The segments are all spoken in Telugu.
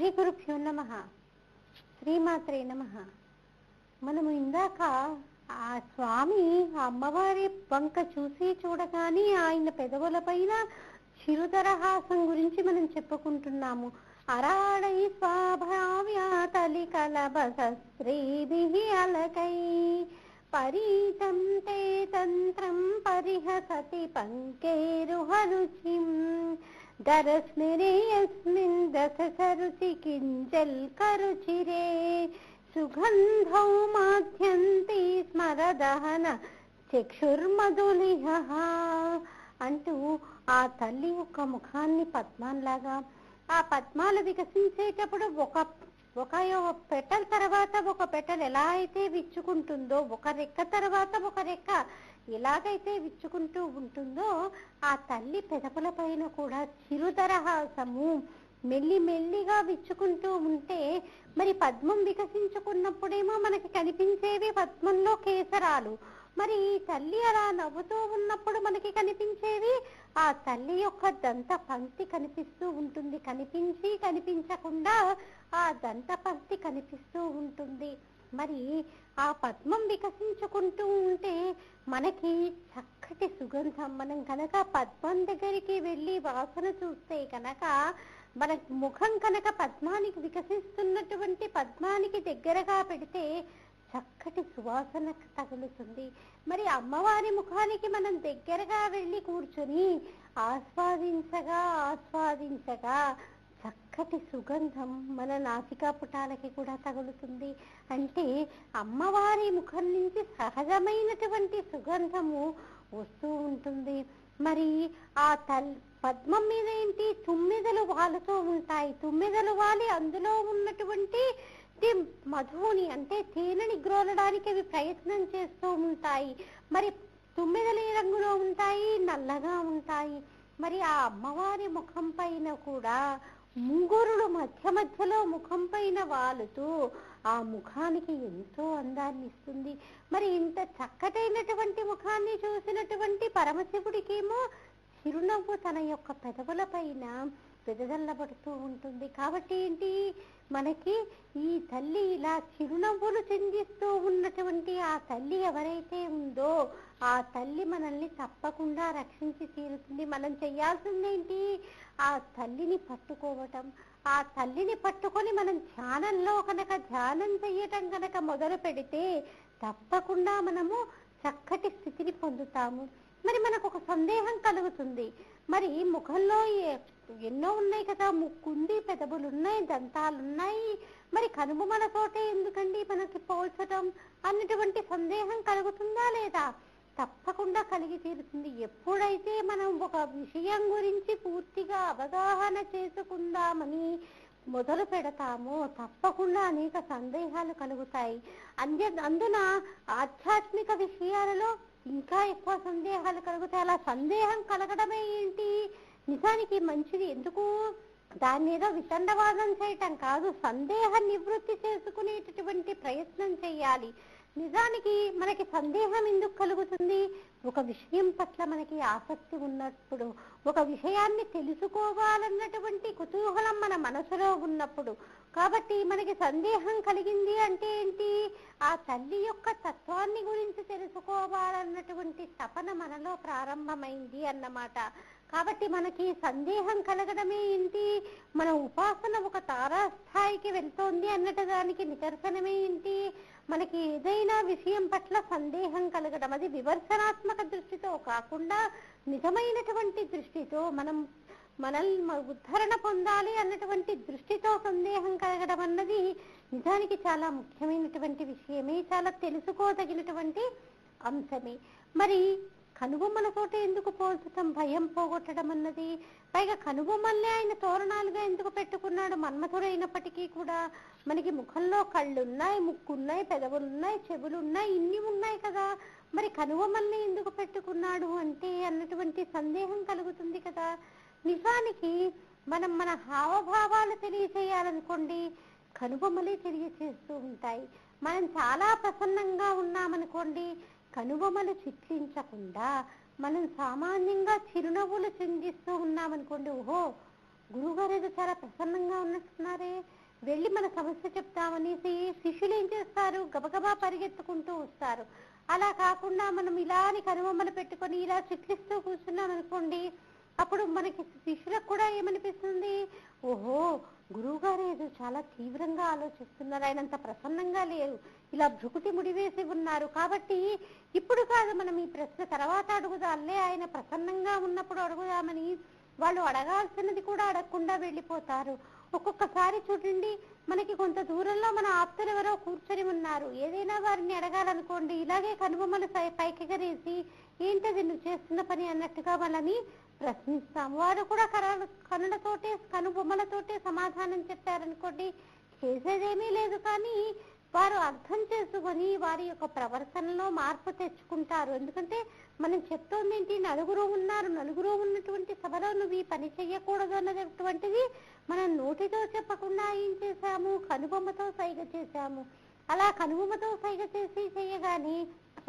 శ్రీ గురుభ్యో నమః. శ్రీమాత్రే నమః. మనము ఇందాక ఆ స్వామి అమ్మవారి వంక చూసి చూడగానే ఆయన పెదవుల పైన చిరుదరహాసం గురించి మనం చెప్పుకుంటున్నాము. అరాడై స్వాభావ్యాతలి కలబస స్త్రీభి అలకై పరీతం తే తంత్రం పరిహసతి పంకేరుహరుచిం దరస్మిరేయస్మిన్ దశరుచి కింజల్ కరుచిరే సుగంధౌ మాధ్యంతి స్మరదహన చక్షుర్మధులిహ అంటూ ఆ తల్లి యొక్క ముఖాన్ని పద్మాన్లాగా, ఆ పద్మాలు వికసించేటప్పుడు ఒక పెటల్ తర్వాత ఒక పెటల్ ఎలా అయితే విచ్చుకుంటుందో, ఒక రెక్క తర్వాత ఒక రెక్క ఎలాగైతే విచ్చుకుంటూ ఉంటుందో, ఆ తల్లి పెదవుల పైన కూడా చిరుదరహాసము మెల్లి మెల్లిగా విచ్చుకుంటూ ఉంటే, మరి పద్మం వికసించుకున్నప్పుడేమో మనకి కనిపించేవి పద్మంలో కేసరాలు, మరి ఈ తల్లి అలా నవ్వుతూ ఉన్నప్పుడు మనకి కనిపించేవి ఆ తల్లి యొక్క దంత పంక్తి కనిపిస్తూ ఉంటుంది. కనిపించి కనిపించకుండా ఆ దంత పంక్తి కనిపిస్తూ ఉంటుంది. మరి ఆ పద్మం వికసించుకుంటూ ఉంటే మనకి చక్కటి సుగంధం. మనం కనుక పద్మం దగ్గరికి వెళ్ళి వాసన చూస్తే కనుక, మన ముఖం కనుక పద్మానికి వికసిస్తున్నటువంటి పద్మానికి దగ్గరగా పెడితే చక్కటి సువాసన తగులుతుంది. మరి అమ్మవారి ముఖానికి మనం దగ్గరగా వెళ్ళి కూర్చొని ఆస్వాదించగా ఆస్వాదించగా చక్కటి సుగంధం మన నాసికా పుటాలకి కూడా తగులుతుంది. అంటే అమ్మవారి ముఖం నుంచి సహజమైనటువంటి సుగంధము వస్తూ ఉంటుంది. మరి ఆ పద్మం మీద ఏంటి, తుమ్మెదలు వాలుతూ ఉంటాయి. తుమ్మెదలు వాలి అందులో ఉన్నటువంటి మధువుని అంటే తేనెని గ్రోలడానికి అవి ప్రయత్నం చేస్తూ ఉంటాయి. మరి తుమ్మెదలు ఏ రంగులో ఉంటాయి, నల్లగా ఉంటాయి. మరి ఆ అమ్మవారి ముఖం పైన కూడా ముంగురులు మధ్య మధ్యలో ముఖం పైన వాలుతూ ఆ ముఖానికి ఎంతో అందాన్ని ఇస్తుంది. మరి ఇంత చక్కటైనటువంటి ముఖాన్ని చూసినటువంటి పరమశివుడికేమో చిరునవ్వు తన యొక్క పెదవుల పైన వెదజల్లబడుతూ ఉంటుంది. కాబట్టి ఏంటి, మనకి ఈ తల్లి ఇలా చిరునవ్వులు చెందిస్తూ ఉన్నటువంటి ఆ తల్లి ఎవరైతే ఉందో ఆ తల్లి మనల్ని తప్పకుండా రక్షించి తీరుతుంది. మనం చెయ్యాల్సిందేంటి, ఆ తల్లిని పట్టుకోవటం. ఆ తల్లిని పట్టుకొని మనం ధ్యానంలో కనుక ధ్యానం చెయ్యటం కనుక మొదలు పెడితే తప్పకుండా మనము చక్కటి స్థితిని పొందుతాము. మరి మనకు ఒక సందేహం కలుగుతుంది, మరి ముఖంలో ఎన్నో ఉన్నాయి కదా, ముక్కుంది, పెదవులున్నాయి, దంతాలున్నాయి, మరి కనుబొమలతోటే ఎందుకండి మనకి పోల్చటం అన్నటువంటి సందేహం కలుగుతుందా లేదా? తప్పకుండా కలిగి తీరుతుంది. ఎప్పుడైతే మనం ఒక విషయం గురించి పూర్తిగా అవగాహన చేసుకుందామని మొదలు పెడతామో తప్పకుండా అనేక సందేహాలు కలుగుతాయి. అందున ఆధ్యాత్మిక విషయాలలో ఇంకా ఎక్కువ సందేహాలు కలుగుతాయి. అలా సందేహం కలగడమే ఏంటి, నిజానికి మంచిది. ఎందుకు, దాన్ని ఏదో వితండవాదం చేయటం కాదు, సందేహ నివృత్తి చేసుకునేటటువంటి ప్రయత్నం చేయాలి. నిజానికి మనకి సందేహం ఎందుకు కలుగుతుంది, ఒక విషయం పట్ల మనకి ఆసక్తి ఉన్నప్పుడు, ఒక విషయాన్ని తెలుసుకోవాలన్నటువంటి కుతూహలం మన మనసులో ఉన్నప్పుడు. కాబట్టి మనకి సందేహం కలిగింది అంటే ఏంటి, ఆ తల్లి యొక్క తత్వాన్ని గురించి తెలుసుకోవాలన్నటువంటి తపన మనలో ప్రారంభమైంది అన్నమాట. కాబట్టి మనకి సందేహం కలగడమే ఏంటి, మన ఉపాసన ఒక తారాస్థాయికి వెళ్తోంది అన్నట్టు దానికి నిదర్శనమే ఏంటి, మనకి ఏదైనా విషయం పట్ల సందేహం కలగడం. అది విమర్శనాత్మక దృష్టితో కాకుండా నిజమైనటువంటి దృష్టితో మనల్ని ఉద్ధరణ పొందాలి అన్నటువంటి దృష్టితో సందేహం కలగడం అన్నది నిజానికి చాలా ముఖ్యమైనటువంటి విషయమే, చాలా తెలుసుకోదగినటువంటి అంశమే. మరి కనుబొమ్మలతోటి ఎందుకు పోల్చటం, భయం పోగొట్టడం అన్నది? పైగా కనుబొమ్మల్ని ఆయన తోరణాలుగా ఎందుకు పెట్టుకున్నాడు? మన్మథుడైనప్పటికీ కూడా మనకి ముఖంలో కళ్ళున్నాయి, ముక్కున్నాయి, పెదవులున్నాయి, చెవులున్నాయి, ఇన్ని ఉన్నాయి కదా, మరి కనుబొమ్మల్ని ఎందుకు పెట్టుకున్నాడు అంటే అన్నటువంటి సందేహం కలుగుతుంది కదా. నిజానికి మన హావభావాలు తెలియచేయాలనుకోండి, కనుబొమ్మలే తెలియచేస్తూ ఉంటాయి. మనం చాలా ప్రసన్నంగా ఉన్నామనుకోండి, కనుబొమ్మలు చిట్లించకుండా మనం సామాన్యంగా చిరునవ్వులు చిందిస్తూ ఉన్నామనుకోండి, ఓహో గురువుగారు ఏదో చాలా ప్రసన్నంగా ఉన్నట్టున్నారే, వెళ్ళి మన సమస్య చెప్తామనేసి శిష్యులు ఏం చేస్తారు, గబగబా పరిగెత్తుకుంటూ వస్తారు. అలా కాకుండా మనం ఇలాని కనుబొమ్మలు పెట్టుకొని ఇలా చిట్లిస్తూ కూర్చున్నాం అనుకోండి, అప్పుడు మనకి శిష్యులకు కూడా ఏమనిపిస్తుంది, ఓహో గురువు గారు ఏదో చాలా తీవ్రంగా ఆలోచిస్తున్నారు, ఆయన అంత ప్రసన్నంగా లేరు, ఇలా భృకుటి ముడివేసి ఉన్నారు, కాబట్టి ఇప్పుడు కాదు మనం ఈ ప్రశ్న తర్వాత అడుగుదాంలే, ఆయన ప్రసన్నంగా ఉన్నప్పుడు అడుగుదామని వాళ్ళు అడగాల్సినది కూడా అడగకుండా వెళ్ళిపోతారు. ఒక్కొక్కసారి చూడండి, మనకి కొంత దూరంలో మన ఆప్తులు ఎవరో కూర్చొని ఉన్నారు, ఏదైనా వారిని అడగాలనుకోండి, ఇలాగే కనుబొమ్మలు పైకెగరేసి ఏంటది నువ్వు చేస్తున్న పని అన్నట్టుగా వాళ్ళని ప్రశ్నిస్తాం. వారు కూడా కనులతోటే కనుబొమ్మలతోటే సమాధానం చెప్పారనుకోండి, చేసేదేమీ లేదు, కానీ వారు అర్థం చేసుకొని వారి యొక్క ప్రవర్తనలో మార్పు తెచ్చుకుంటారు. ఎందుకంటే మనం చెప్తోంది ఏంటి, నలుగురు ఉన్నారు, నలుగురు ఉన్నటువంటి సభలో నువ్వు ఈ పని చెయ్యకూడదు అన్నటువంటిది మనం నోటితో చెప్పకుండా ఏం చేశాము, కనుబొమ్మతో సైగ చేశాము. అలా కనుబొమ్మతో సైగ చేసి చేయగానే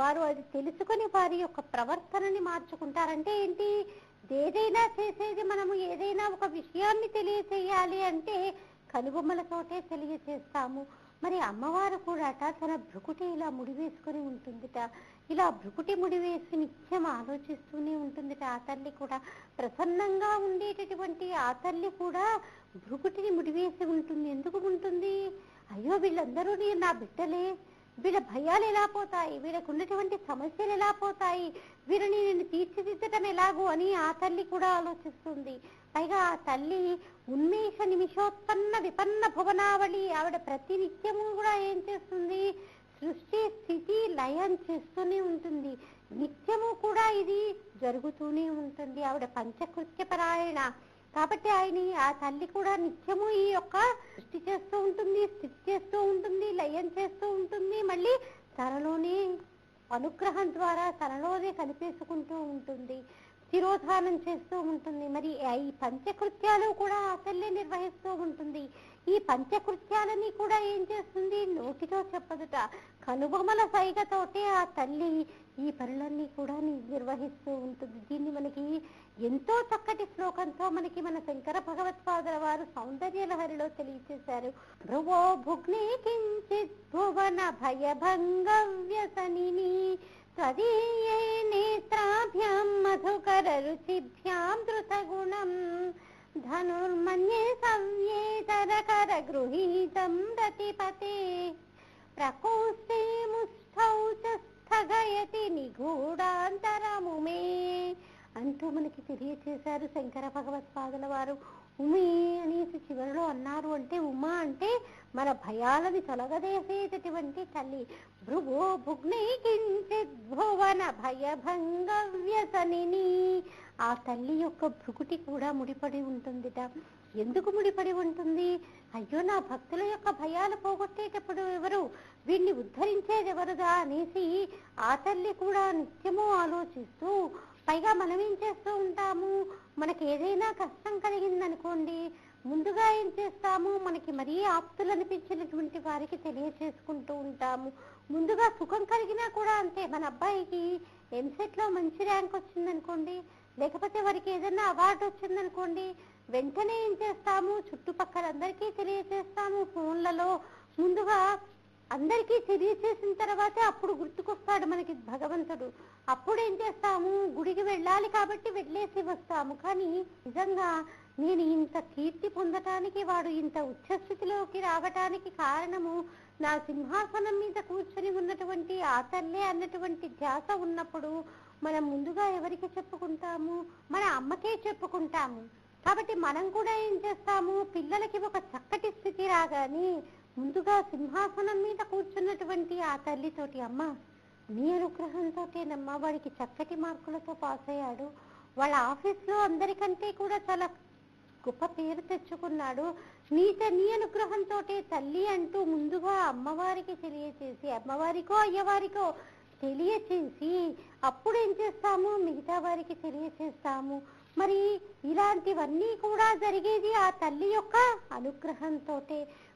వారు అది తెలుసుకొని వారి యొక్క ప్రవర్తనని మార్చుకుంటారంటే ఏంటి, ఏదైనా చేసేది మనము ఏదైనా ఒక విషయాన్ని తెలియచేయాలి అంటే కనుబొమ్మలతోటే తెలియచేస్తాము. మరి అమ్మవారు కూడా తన భృకుటి ఇలా ముడివేసుకొని ఉంటుందిట, ఇలా భృకుటి ముడివేసి నిత్యం ఆలోచిస్తూనే ఉంటుందిట. ఆ తల్లి కూడా ప్రసన్నంగా ఉండేటటువంటి ఆ తల్లి కూడా భృకుటిని ముడివేసి ఉంటుంది. ఎందుకు ఉంటుంది, అయ్యో వీళ్ళందరూ నా బిడ్డలే, వీళ్ళ భయాలు ఎలా పోతాయి, వీళ్ళకు ఉన్నటువంటి సమస్యలు ఎలా పోతాయి, వీరిని నేను తీర్చిదిద్దటం ఎలాగో అని ఆ తల్లి కూడా ఆలోచిస్తుంది. పైగా ఆ తల్లి ఉన్మేష నిమిషోత్పన్న విపన్న భువనావళి, ఆవిడ ప్రతి నిత్యము కూడా ఏం చేస్తుంది, సృష్టి స్థితి లయం చేస్తూనే ఉంటుంది. నిత్యము కూడా ఇది జరుగుతూనే ఉంటుంది. ఆవిడ పంచకృత్య పరాయణ కాబట్టి ఆ తల్లి కూడా నిత్యము ఈ యొక్క సృష్టి చేస్తూ ఉంటుంది, స్థితి చేస్తూ ఉంటుంది, లయం చేస్తూ ఉంటుంది, మళ్ళీ తనలోనే అనుగ్రహం ద్వారా తనలోనే కనిపేసుకుంటూ ఉంటుంది, తిరోధానం చేస్తూ ఉంటుంది. మరి ఈ పంచకృత్యాలు కూడా ఆ తల్లి నిర్వహిస్తూ ఉంటుంది. ఈ పంచకృత్యాలని కూడా ఏం చేస్తుంది, నోటితో చెప్పదుట, కనుబొమ్మల సైగతోటే ఆ తల్లి ఈ పనులన్నీ కూడా నిర్వహిస్తూ ఉంటుంది. దీన్ని మనకి ఎంతో చక్కటి శ్లోకంతో మనకి మన శంకర భగవత్పాదుల వారు సౌందర్య లహరిలో తెలియచేశారు. భ్రువో భుగ్నే కించిత్ భువన భయభంగ వ్యసనిని త్వదీయే నేత్రాభ్యాం మధుకర రుచిభ్యాం ధృతగుణం ధనుర్మన్యే సవ్యేతరకర గృహీతం రతిపతే ప్రకోష్ఠే ముష్ఠౌ చ స్థగయతి నిగూఢాంతరము మే అంటూ మనకి తెలియచేశారు శంకర భగవత్పాదుల వారు. ఉమి అనేసి చివరిలో అన్నారు. అంటే ఉమా అంటే మన భయాలని తొలగదేసేటటువంటి తల్లి. భృవో భుగ్నే కించిత్ భువన భయభంగ వ్యసనిని, ఆ తల్లి యొక్క భృకుటి కూడా ముడిపడి ఉంటుందిట. ఎందుకు ముడిపడి ఉంటుంది, అయ్యో నా భక్తుల యొక్క భయాలు పోగొట్టేటప్పుడు ఎవరు, వీడిని ఉద్ధరించేది ఎవరుగా అనేసి ఆ తల్లి కూడా నిత్యము ఆలోచిస్తూ, పైగా మనం ఏం చేస్తూ ఉంటాము, మనకి ఏదైనా కష్టం కలిగిందనుకోండి, ముందుగా ఏం చేస్తాము, మనకి మరీ ఆప్తులు అనిపించినటువంటి వారికి తెలియచేసుకుంటూ ఉంటాము. ముందుగా సుఖం కలిగినా కూడా అంతే. మన అబ్బాయికి ఎంసెట్లో మంచి ర్యాంక్ వచ్చిందనుకోండి, లేకపోతే వారికి ఏదైనా అవార్డు వచ్చిందనుకోండి, వెంటనే ఏం చేస్తాము, చుట్టుపక్కల అందరికీ తెలియచేస్తాము ఫోన్లలో. ముందుగా అందరికీ తెలియచేసిన తర్వాతే అప్పుడు గుర్తుకొస్తాడు మనకి భగవంతుడు. అప్పుడు ఏం చేస్తాము, గుడికి వెళ్ళాలి కాబట్టి వెళ్ళేసి వస్తాము. కానీ నిజంగా నేను ఇంత కీర్తి పొందటానికి, వాడు ఇంత ఉచ్చస్థితిలోకి రావటానికి కారణము నా సింహాసనం మీద కూర్చొని ఉన్నటువంటి ఆ తల్లే అన్నటువంటి ధ్యాస ఉన్నప్పుడు మనం ముందుగా ఎవరికి చెప్పుకుంటాము, మన అమ్మకే చెప్పుకుంటాము. కాబట్టి మనం కూడా ఏం చేస్తాము, పిల్లలకి ఒక చక్కటి స్థితి రాగానే ముందుగా సింహాసనం మీద కూర్చున్నటువంటి ఆ తల్లితోటి, అమ్మ నీ అనుగ్రహంతోటేనమ్మా వాడికి చక్కటి మార్కులతో పాస్ అయ్యాడు, వాళ్ళ ఆఫీస్లో అందరికంటే కూడా చాలా గొప్ప పేరు తెచ్చుకున్నాడు, నీ అనుగ్రహంతో తల్లి అంటూ ముందుగా అమ్మవారికి తెలియచేసి, అమ్మవారికో అయ్యవారికో తెలియచేసి అప్పుడు ఏం చేస్తాము, మిగతా వారికి తెలియచేస్తాము. మరి ఇలాంటివన్నీ కూడా జరిగేది ఆ తల్లి యొక్క అనుగ్రహంతో.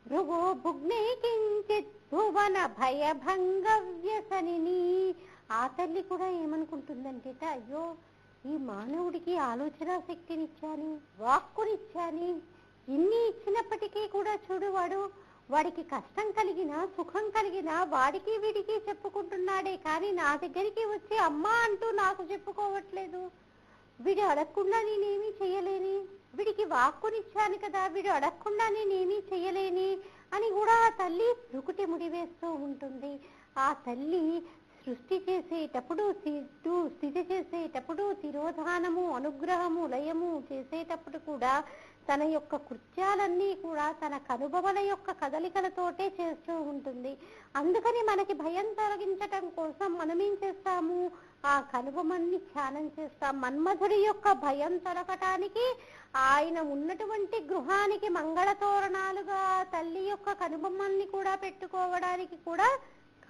భృగో భుగ్నే కించిత్ భువన భయభంగ వ్యసనిని, ఆ తల్లి కూడా ఏమనుకుంటుందంటే, అయ్యో ఈ మానవుడికి ఆలోచన శక్తినిచ్చాను, వాక్కునిచ్చాను. ఇన్ని ఇచ్చినప్పటికీ కూడా చూడు, వాడికి కష్టం కలిగినా సుఖం కలిగినా వాడికి వీడికి చెప్పుకుంటున్నాడే కానీ నా దగ్గరికి వచ్చి అమ్మా అంటూ నాకు చెప్పుకోవట్లేదు. వీడు అడగకుండా నేనేమీ చెయ్యలేని, వీడికి వాక్కునిచ్చాను కదా, వీడు అడగకుండా నేనేమీ చెయ్యలేని అని కూడా ఆ తల్లి రుకుటి ముడివేస్తూ ఉంటుంది. ఆ తల్లి సృష్టి చేసేటప్పుడు, స్థితి చేసేటప్పుడు, తిరోధానము, అనుగ్రహము, లయము చేసేటప్పుడు కూడా తన యొక్క కృత్యాలన్నీ కూడా తన కనుబొమల యొక్క కదలికలతోటే చేస్తూ ఉంటుంది. అందుకని మనకి భయం తొలగించటం కోసం మనమేం చేస్తాము, ఆ కనుబొమల్ని ధ్యానం చేస్తాం. మన్మధుడి యొక్క భయం తొలగటానికి ఆయన ఉన్నటువంటి గృహానికి మంగళతోరణాలుగా తల్లి యొక్క కనుబొమ్మల్ని కూడా పెట్టుకోవడానికి కూడా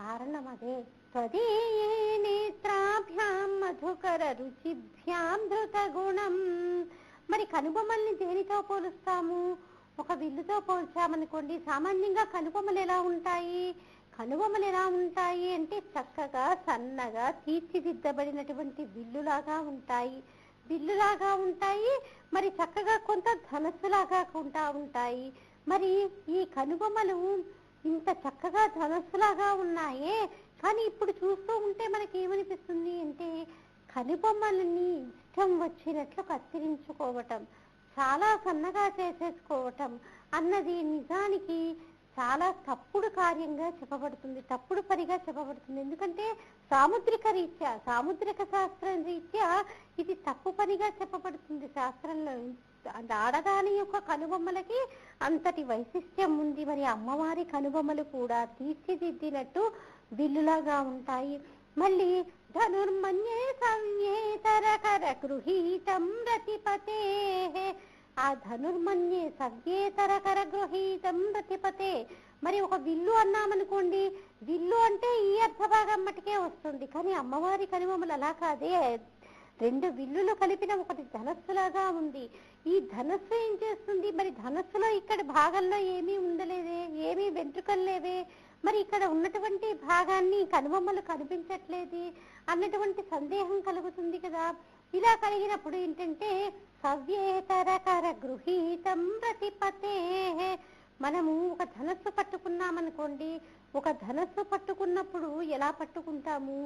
కారణం అదే. త్వదీయే నేత్రాభ్యాం మధుకర రుచిభ్యాం ధృత గుణం. మరి కనుబొమ్మల్ని దేనితో పోలుస్తాము? ఒక విల్లుతో పోల్చామనుకోండి. సామాన్యంగా కనుబొమ్మలు ఎలా ఉంటాయి? కనుబొమ్మలు ఎలా ఉంటాయి అంటే చక్కగా సన్నగా తీర్చిదిద్దబడినటువంటి విల్లులాగా ఉంటాయి. మరి చక్కగా కొంత ధనస్సులాగా ఉంటాయి. మరి ఈ కనుబొమ్మలు ఇంత చక్కగా ధనస్సులాగా ఉన్నాయే, కానీ ఇప్పుడు చూస్తూ ఉంటే మనకి ఏమనిపిస్తుంది అంటే కనుబొమ్మలని ఇష్టం వచ్చినట్లు కత్తిరించుకోవటం, చాలా సన్నగా చేసేసుకోవటం అన్నది నిజానికి చాలా తప్పుడు కార్యంగా చెప్పబడుతుంది, తప్పుడు పనిగా చెప్పబడుతుంది. ఎందుకంటే సాముద్రిక శాస్త్రం రీత్యా ఇది తప్పు పనిగా చెప్పబడుతుంది శాస్త్రంలో. ఆడదాని యొక్క కనుబొమ్మలకి అంతటి వైశిష్ట్యం ఉంది. మరి అమ్మవారి కనుబొమ్మలు కూడా తీర్చిదిద్దినట్టు విల్లులాగా ఉంటాయి. మళ్ళీ ధనుర్మన్యే సవ్యేతరకర గృహీతం రతిపతే. ఆ ధనుర్మన్యే సవ్యేతరకర గృహీతం రతిపతే. మరి ఒక విల్లు అన్నామనుకోండి, విల్లు అంటే ఈ అర్థభాగం మటుకే వస్తుంది. కానీ అమ్మవారి కనుబొమ్మలు అలా కాదే, రెండు విల్లులు కలిపిన ఒకటి ధనస్సులాగా ఉంది. ఈ ధనస్సు ఏం చేస్తుంది? మరి ధనస్సులో ఇక్కడ భాగంలో ఏమీ ఉండలేదే, ఏమీ వెంట్రుకలు లేవే, మరి ఇక్కడ ఉన్నటువంటి భాగాన్ని కనుబొమ్మలు కనిపించట్లేదు అన్నటువంటి సందేహం కలుగుతుంది కదా. ఇలా కలిగినప్పుడు ఏంటంటే సవ్యేతరకర గృహీతం రతిపతే. మనము ఒక ధనస్సు పట్టుకున్నామనుకోండి, ఒక ధనస్సు పట్టుకున్నప్పుడు ఎలా పట్టుకుంటాము?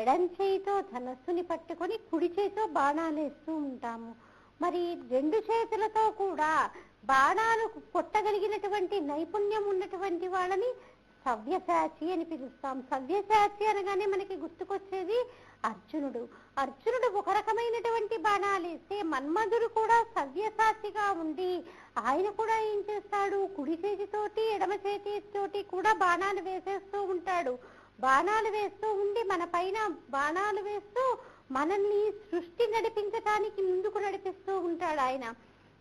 ఎడం చేయితో ధనస్సుని పట్టుకొని కుడి చేతితో బాణాలు వేస్తూ ఉంటాము. మరి రెండు చేతులతో కూడా బాణాలు కొట్టగలిగినటువంటి నైపుణ్యం ఉన్నటువంటి వాళ్ళని సవ్యసాచి అని పిలుస్తాం. సవ్యసాచి అనగానే మనకి గుర్తుకొచ్చేది అర్జునుడు ఒక రకమైనటువంటి బాణాలు వేస్తే మన్మధుడు కూడా సవ్యసాచిగా ఉండి ఆయన కూడా ఏం చేస్తాడు? కుడి చేతితోటి ఎడమ చేతితోటి కూడా బాణాలు వేసేస్తూ ఉంటాడు. బాణాలు వేస్తూ ఉండి మన పైన బాణాలు వేస్తూ మనల్ని సృష్టి నడిపించటానికి ముందుకు నడిపిస్తూ ఉంటాడు ఆయన.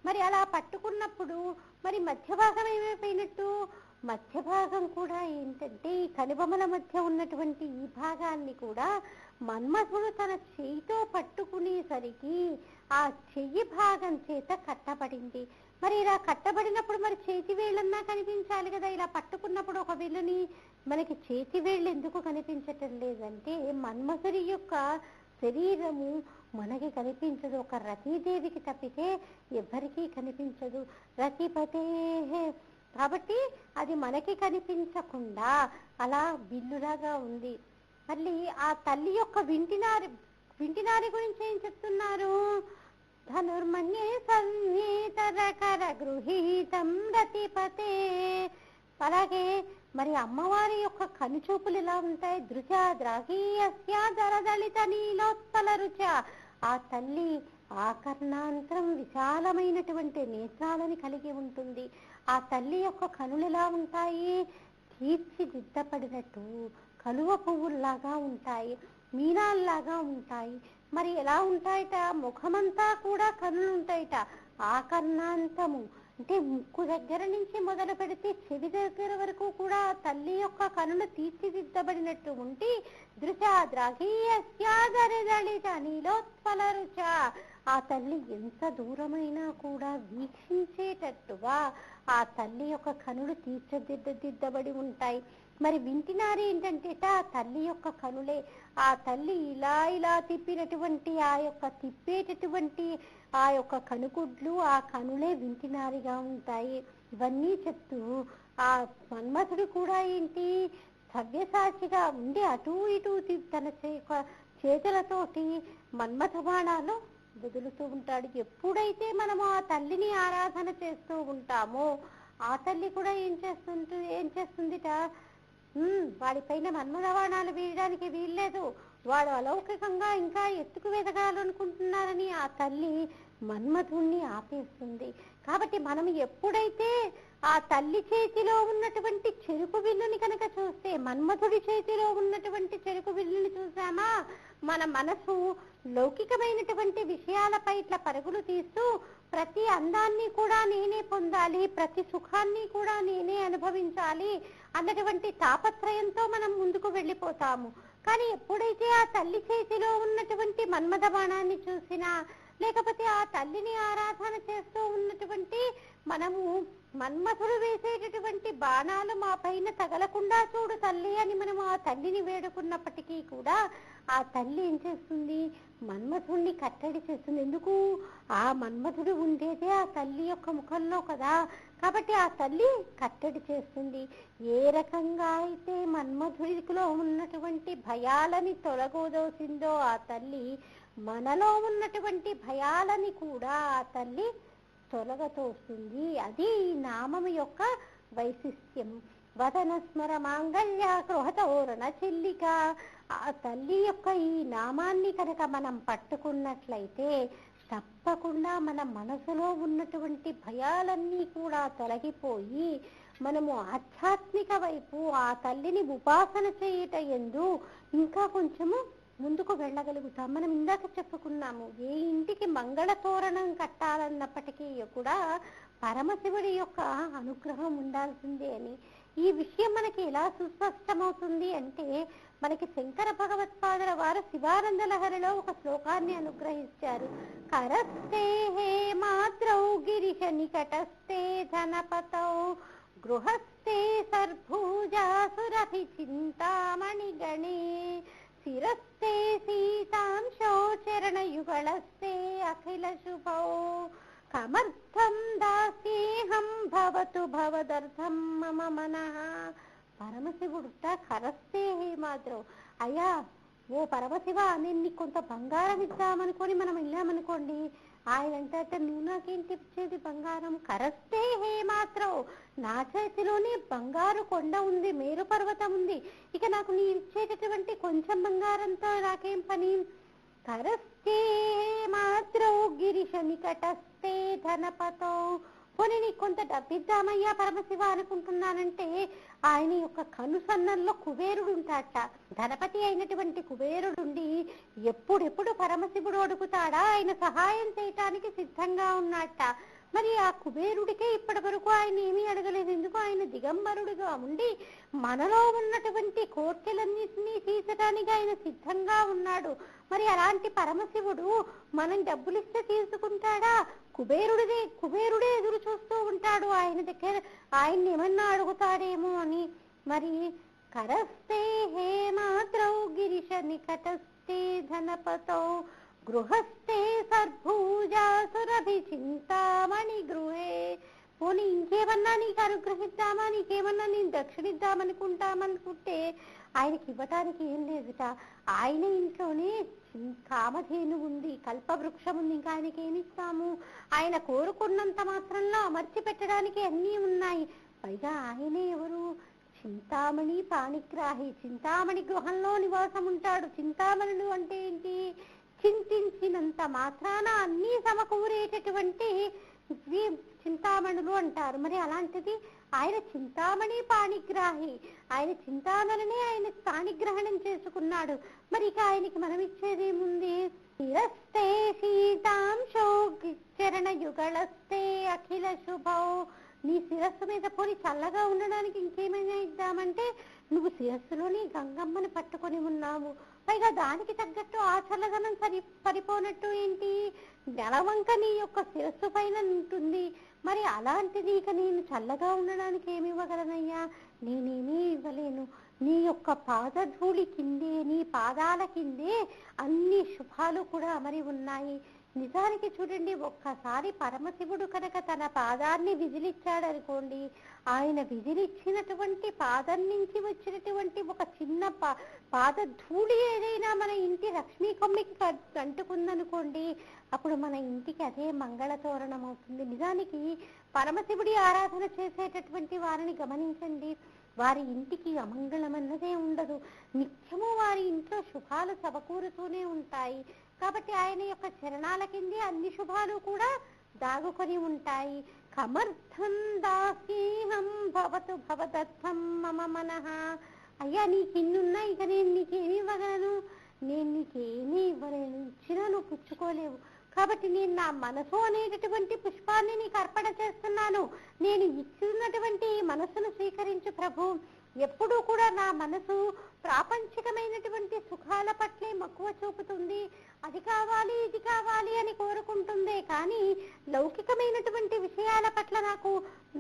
మరి అలా పట్టుకున్నప్పుడు మరి మధ్య భాగం ఏమైపోయినట్టు? మధ్య భాగం కూడా ఏంటంటే ఈ కనుబొమ్మల మధ్య ఉన్నటువంటి ఈ భాగాన్ని కూడా మన్మధుడు తన చెయ్యితో పట్టుకునేసరికి ఆ చెయ్యి భాగం చేత కట్టబడింది. మరి ఇలా కట్టబడినప్పుడు మరి చేతి వేళ్ళన్నా కనిపించాలి కదా. ఇలా పట్టుకున్నప్పుడు ఒక వేళ్ళని మనకి చేతి వేళ్ళు ఎందుకు కనిపించటం లేదంటే మన్మధుడి యొక్క శరీరము మనకి కనిపించదు. ఒక రతీదేవికి తప్పితే ఎవరికీ కనిపించదు. రతిపతే కాబట్టి అది మనకి కనిపించకుండా అలా బిల్లులాగా ఉంది. మళ్ళీ ఆ తల్లి యొక్క వింటినారి గురించి ఏం చెప్తున్నారు? ధనుర్మన్యే సవ్యేతరకర గృహీతం రతిపతే. అలాగే మరి అమ్మవారి యొక్క కనుచూపులు ఎలా ఉంటాయి? దృశాద్రాగీయస్య దరదళిత నీలోత్పల రుచ. ఆ తల్లి ఆకర్ణాంతరం విశాలమైనటువంటి నేత్రాలని కలిగి ఉంటుంది. ఆ తల్లి యొక్క కనులు ఎలా ఉంటాయి? తీర్చిదిద్దపడినట్టు కలువ పువ్వుల్లాగా ఉంటాయి, మీనాల్లాగా ఉంటాయి. మరి ఎలా ఉంటాయిట? ముఖమంతా కూడా కనులు ఉంటాయిట. ఆకర్ణాంతము అంటే ముక్కు దగ్గర నుంచి మొదలు పెడితే చెవి దగ్గర వరకు కూడా తల్లి యొక్క కనులు తీర్చిదిద్దబడినట్టు ఉండి దృశాద్రాగీయస్యాదరిదళిత నీలోత్పల రుచ. ఆ తల్లి ఎంత దూరమైనా కూడా వీక్షించేటట్టుగా ఆ తల్లి యొక్క కనులు తీర్చిదిద్దబడి ఉంటాయి. మరి వింటినారి ఏంటంటే ఆ తల్లి యొక్క కనులే. ఆ తల్లి ఇలా ఇలా తిప్పినటువంటి ఆ యొక్క తిప్పేటటువంటి ఆ యొక్క కనుగుడ్లు, ఆ కనులే వింటినారిగా ఉంటాయి. ఇవన్నీ చెప్తూ ఆ మన్మథుడు కూడా ఏంటి, సవ్యసాచిగా ఉండి అటూ ఇటూ తన చేతులతోటి మన్మథ బాణాలు వదులుతూ ఉంటాడు. ఎప్పుడైతే మనము ఆ తల్లిని ఆరాధన చేస్తూ ఉంటామో ఆ తల్లి కూడా ఏం చేస్తుందిట, వాడిపైన మన్మథ బాణాలు వేయడానికి వీల్లేదు, వాడు అలౌకికంగా ఇంకా ఎత్తుకు వెదగాలనుకుంటున్నారని ఆ తల్లి మన్మథుణ్ణి ఆపేస్తుంది. కాబట్టి మనం ఎప్పుడైతే ఆ తల్లి చేతిలో ఉన్నటువంటి చెరుకు బిల్లుని కనుక చూస్తే, మన్మథుడి చేతిలో ఉన్నటువంటి చెరుకు బిల్లుని చూసామా, మన మనసు లౌకికమైనటువంటి విషయాలపై ఇట్లా పరుగులు తీస్తూ ప్రతి అందాన్ని కూడా నేనే పొందాలి, ప్రతి సుఖాన్ని కూడా నేనే అనుభవించాలి అన్నటువంటి తాపత్రయంతో మనం ముందుకు వెళ్ళిపోతాము. కానీ ఎప్పుడైతే ఆ తల్లి చేతిలో ఉన్నటువంటి మన్మథ బాణాన్ని చూసినా, లేకపోతే ఆ తల్లిని ఆరాధన చేస్తూ ఉన్నటువంటి మనము మన్మథుడు వేసేటటువంటి బాణాలు మా పైన తగలకుండా చూడు తల్లి అని మనము ఆ తల్లిని వేడుకున్నప్పటికీ కూడా ఆ తల్లి ఏం చేస్తుంది, మన్మథుడిని కట్టడి చేస్తుంది. ఎందుకు, ఆ మన్మథుడు ఉండేదే ఆ తల్లి యొక్క ముఖంలో కదా, కాబట్టి ఆ తల్లి కట్టడి చేస్తుంది. ఏ రకంగా అయితే మన్మథుడిలో ఉన్నటువంటి భయాలని తొలగదోసిందో ఆ తల్లి, మనలో ఉన్నటువంటి భయాలని కూడా ఆ తల్లి తొలగతోస్తుంది. అది ఈ నామము యొక్క వైశిష్ట్యం. వదన స్మర మాంగళ్య గృహతోరణ చెల్లిక. ఆ తల్లి యొక్క ఈ నామాన్ని కనుక మనం పట్టుకున్నట్లయితే తప్పకుండా మన మనసులో ఉన్నటువంటి భయాలన్నీ కూడా తొలగిపోయి మనము ఆధ్యాత్మిక వైపు ఆ తల్లిని ఉపాసన చేయట యందు ఇంకా కొంచెము ముందుకు వెళ్ళగలుగుతాం. మనం ఇందాక చెప్పుకున్నాము, ఏ ఇంటికి మంగళ తోరణం కట్టాలన్నప్పటికీ కూడా పరమశివుడి యొక్క అనుగ్రహం ఉండాల్సిందే అని. ఈ విషయం మనకి ఎలా సుస్పష్టమవుతుంది అంటే, మనకి శంకర భగవత్పాదుల వారు శివానంద లహరిలో ఒక శ్లోకాన్ని అనుగ్రహించారు. కరస్తే హే మాత్రౌ గిరిశ నికటస్తే ధనపతౌ గృహస్థే సర్భూజాసురభి చింతామణి గణే శిరస్తే సీతాంశో చరణయుగళస్తే అఖిల శుభౌ కమర్థం దాస్యేహం భవతు భవదర్థం మమ మనః. పరమశివుడుట కరస్తే హే మాత్రం, అయ్యా ఓ పరమశివ, నేను నీకు కొంత బంగారం ఇద్దామనుకొని మనం వెళ్ళామనుకోండి, ఆయన అంటే నువ్వు నాకేంటి ఇచ్చేది బంగారం, కరస్తే హే మాత్రం, నా చేతిలోనే బంగారు కొండ ఉంది, మేరు పర్వతం ఉంది, ఇక నాకు నీ ఇచ్చేటటువంటి కొంచెం బంగారంతో నాకేం పని. కరస్తే మాత్రం గిరిశ నికటస్తే ధనపతో, పోనీ నీకు కొంత డబ్బిద్దామయ్యా పరమశివ అనుకుంటున్నానంటే ఆయన యొక్క కనుసన్నల్లో కుబేరుడు ఉంటాడట. ధనపతి అయినటువంటి కుబేరుడుండి ఎప్పుడెప్పుడు పరమశివుడు అడుగుతాడా ఆయన సహాయం చేయటానికి సిద్ధంగా ఉన్నట్ట. మరి ఆ కుబేరుడికే ఇప్పటి వరకు ఆయన ఏమీ అడగలేదు. ఎందుకు, ఆయన దిగంబరుడుగా ఉండి మనలో ఉన్నటువంటి కోర్కెలన్నింటినీ తీర్చడానికి ఆయన సిద్ధంగా ఉన్నాడు. మరి అలాంటి పరమశివుడు మనం డబ్బులిస్తే తీసుకుంటాడా? కుబేరుడే ఎదురు చూస్తూ ఉంటాడు ఆయన దగ్గర, ఆయన్ని ఏమన్నా అడుగుతాడేమో అని. మరి కరస్తే హే మాత్రౌ గిరిశ నికటస్తే ధనపతౌ గృహస్థే సర్భూజాసురభి చింతామణి గృహే. పోనీ ఇంకేమన్నా నీకు అనుగ్రహిద్దామా, నీకేమన్నా నేను దక్షిణిద్దామనుకుంటే ఆయనకి ఇవ్వటానికి ఏం లేదుట. ఆయన ఇంట్లోనే కామధేను ఉంది, కల్పవృక్షం ఉంది, ఇంకా ఆయనకి ఏమిస్తాము? ఆయన కోరుకున్నంత మాత్రంలో అమర్చి పెట్టడానికి అన్నీ ఉన్నాయి. పైగా ఆయనే ఎవరు? చింతామణి పాణిగ్రాహి, చింతామణి గృహంలో నివాసం ఉంటాడు. చింతామణులు అంటే ఏంటి? చింతించినంత మాత్రాన అన్నీ సమకూరేటటువంటి చింతామణులు అంటారు. మరి అలాంటిది ఆయన చింతామణి పాణిగ్రాహి, ఆయన చింతామణిని ఆయన పాణిగ్రహణం చేసుకున్నాడు. మరి ఇక ఆయనకి మనం ఇచ్చేదేముంది? శిరస్తే సీతాంశో చరణ యుగళస్తే అఖిల శుభౌ. నీ శిరస్సు మీద పోని చల్లగా ఉండడానికి ఇంకేమైనా ఇద్దామంటే నువ్వు శిరస్సులోని గంగమ్మని పట్టుకొని ఉన్నావు. పైగా దానికి తగ్గట్టు ఆ చల్లదనం సరిపోనట్టు ఏంటి, నెలవంక నీ యొక్క శిరస్సు పైన ఉంటుంది. మరి అలాంటిది ఇక నేను చల్లగా ఉండడానికి ఏమి ఇవ్వగలనయ్యా, నేనేమీ ఇవ్వలేను. నీ యొక్క పాదధూళి కిందే, నీ పాదాల కిందే అన్ని శుభాలు కూడా అమరి ఉన్నాయి. నిజానికి చూడండి, ఒక్కసారి పరమశివుడు కనుక తన పాదాన్ని విజిలిచ్చాడనుకోండి, ఆయన విజిలిచ్చినటువంటి పాదం నుంచి వచ్చినటువంటి ఒక చిన్న పాద ధూళి ఏదైనా మన ఇంటి లక్ష్మీ కొమ్మికి అంటుకుందనుకోండి, అప్పుడు మన ఇంటికి అదే మంగళతోరణం అవుతుంది. నిజానికి పరమశివుడి ఆరాధన చేసేటటువంటి వారిని గమనించండి, వారి ఇంటికి అమంగళం అన్నదే ఉండదు. నిత్యము వారి ఇంట్లో శుభాలు సమకూరుతూనే ఉంటాయి. కాబట్టి ఆయన యొక్క చరణాల కిందే అన్ని శుభాలు కూడా దాగుకొని ఉంటాయి. కమర్థం దాస్యేహం భవతు భవదర్థం మమ మనః. అయ్యా నీకు ఇన్నున్నా ఇక నేను నీకేమి ఇవ్వగలను, నేను నీకేమీ ఇవ్వలేను, ఇచ్చినా నువ్వు పుచ్చుకోలేవు. కాబట్టి నేను నా మనసు అనేటటువంటి పుష్పాన్ని నీకు అర్పణ చేస్తున్నాను. నేను ఇచ్చినటువంటి మనసును స్వీకరించు ప్రభు. ఎప్పుడూ కూడా నా మనసు ప్రాపంచికమైనటువంటి సుఖాల పట్లే మక్కువ చూపుతుంది. అది కావాలి ఇది కావాలి అని కోరుకుంటుందే కానీ లౌకికమైనటువంటి విషయాల పట్ల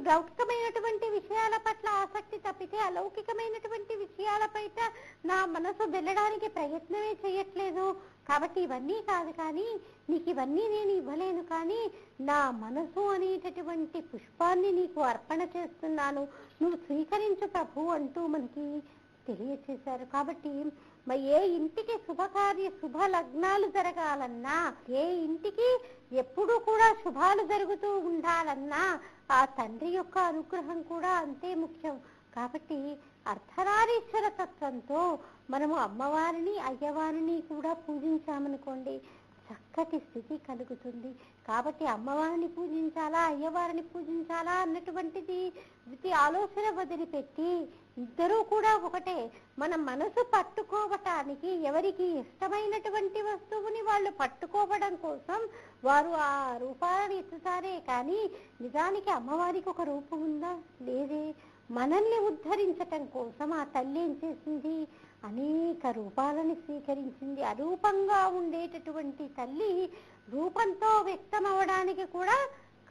లౌకికమైనటువంటి విషయాల పట్ల ఆసక్తి తప్పితే అలౌకికమైనటువంటి విషయాల పైన నా మనసు వెళ్ళడానికి ప్రయత్నమే చేయట్లేదు. కాబట్టి ఇవన్నీ కాదు, కానీ నీకు ఇవన్నీ నేను ఇవ్వలేను, కానీ నా మనసు అనేటటువంటి పుష్పాన్ని నీకు అర్పణ చేస్తున్నాను, నువ్వు స్వీకరించు ప్రభు అంటూ మనకి తెలియచేశారు. కాబట్టి ఏ ఇంటికి శుభ లగ్నాలు జరగాలన్నా, ఏ ఇంటికి ఎప్పుడు కూడా శుభాలు జరుగుతూ ఉండాలన్నా ఆ తండ్రి యొక్క అనుగ్రహం కూడా అంతే ముఖ్యం. కాబట్టి అర్ధనారీశ్వర తత్వంతో మనము అమ్మవారిని అయ్యవారిని కూడా పూజించామనుకోండి, చక్కటి స్థితి కలుగుతుంది. కాబట్టి అమ్మవారిని పూజించాలా అయ్యవారిని పూజించాలా అన్నటువంటిది ఆలోచన వదిలిపెట్టి ఇద్దరూ కూడా ఒకటే. మన మనసు పట్టుకోవటానికి ఎవరికి ఇష్టమైనటువంటి వస్తువుని వాళ్ళు పట్టుకోవడం కోసం వారు ఆ రూపాన్ని ఎత్తుతారే కానీ నిజానికి అమ్మవారికి ఒక రూపం ఉందా, లేదే. మనల్ని ఉద్ధరించటం కోసం ఆ తల్లి ఏం చేసింది, అనేక రూపాలని స్వీకరించింది. అరూపంగా ఉండేటటువంటి తల్లి రూపంతో వ్యక్తం అవడానికి కూడా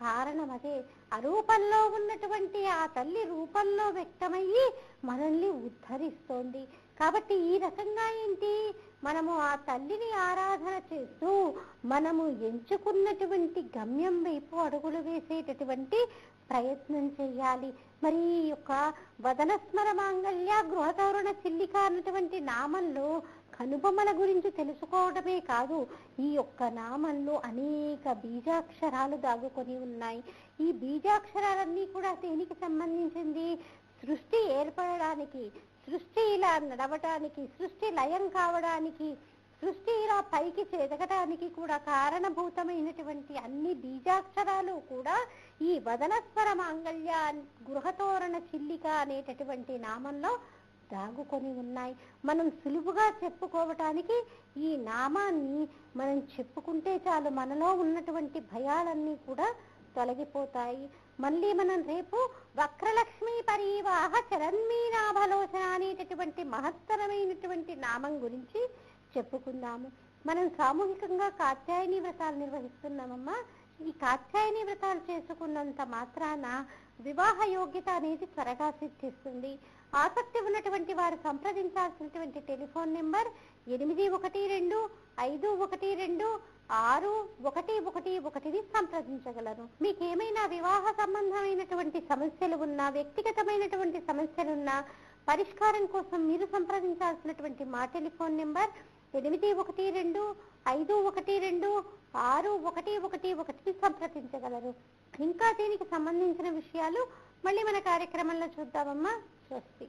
కారణం అదే. అరూపంలో ఉన్నటువంటి ఆ తల్లి రూపంలో వ్యక్తమయ్యి మనల్ని ఉద్ధరిస్తోంది. కాబట్టి ఈ రకంగా ఏంటి, మనము ఆ తల్లిని ఆరాధన చేస్తూ మనము ఎంచుకున్నటువంటి గమ్యం వైపు అడుగులు వేసేటటువంటి ప్రయత్నం చేయాలి. మరి ఈ యొక్క వదనస్మర మాంగళ్య గృహతోరణ చిల్లిక అన్నటువంటి నామంలో కనుబొమ్మల గురించి తెలుసుకోవడమే కాదు, ఈ యొక్క నామంలో అనేక బీజాక్షరాలు దాగుకొని ఉన్నాయి. ఈ బీజాక్షరాలన్నీ కూడా దేనికి సంబంధించింది, సృష్టి ఏర్పడడానికి, సృష్టి ఇలా నడవటానికి, సృష్టి లయం కావడానికి, సృష్టి ఇలా పైకి ఎదగటానికి కూడా కారణభూతమైనటువంటి అన్ని బీజాక్షరాలు కూడా ఈ వదనస్వర మాంగళ్య గృహతోరణ చిల్లిక అనేటటువంటి నామంలో దాగుకొని ఉన్నాయి. మనం సులువుగా చెప్పుకోవటానికి ఈ నామాన్ని మనం చెప్పుకుంటే చాలు, మనలో ఉన్నటువంటి భయాలన్నీ కూడా తొలగిపోతాయి. మళ్ళీ మనం రేపు వక్రలక్ష్మీ పరీవాహ చరన్మీనాభలోచన అనేటటువంటి మహత్తరమైనటువంటి నామం గురించి చెప్పుకుందాము. మనం సామూహికంగా కాత్యాయని వ్రతాలు నిర్వహిస్తున్నామమ్మా. ఈ కాత్యాయని వ్రతాలు చేసుకున్నంత మాత్రాన వివాహ యోగ్యత అనేది త్వరగా సిద్ధిస్తుంది. ఆసక్తి ఉన్నటువంటి వారు సంప్రదించాల్సినటువంటి టెలిఫోన్ నెంబర్ 8112-512-6111ని సంప్రదించగలరు. మీకేమైనా వివాహ సంబంధమైనటువంటి సమస్యలు ఉన్నా, వ్యక్తిగతమైనటువంటి సమస్యలున్నా పరిష్కారం కోసం మీరు సంప్రదించాల్సినటువంటి మా టెలిఫోన్ నెంబర్ 8112-512-6111ని సంప్రదించగలరు. ఇంకా దీనికి సంబంధించిన విషయాలు మళ్ళీ మన కార్యక్రమంలో చూద్దామమ్మా. స్వస్తి.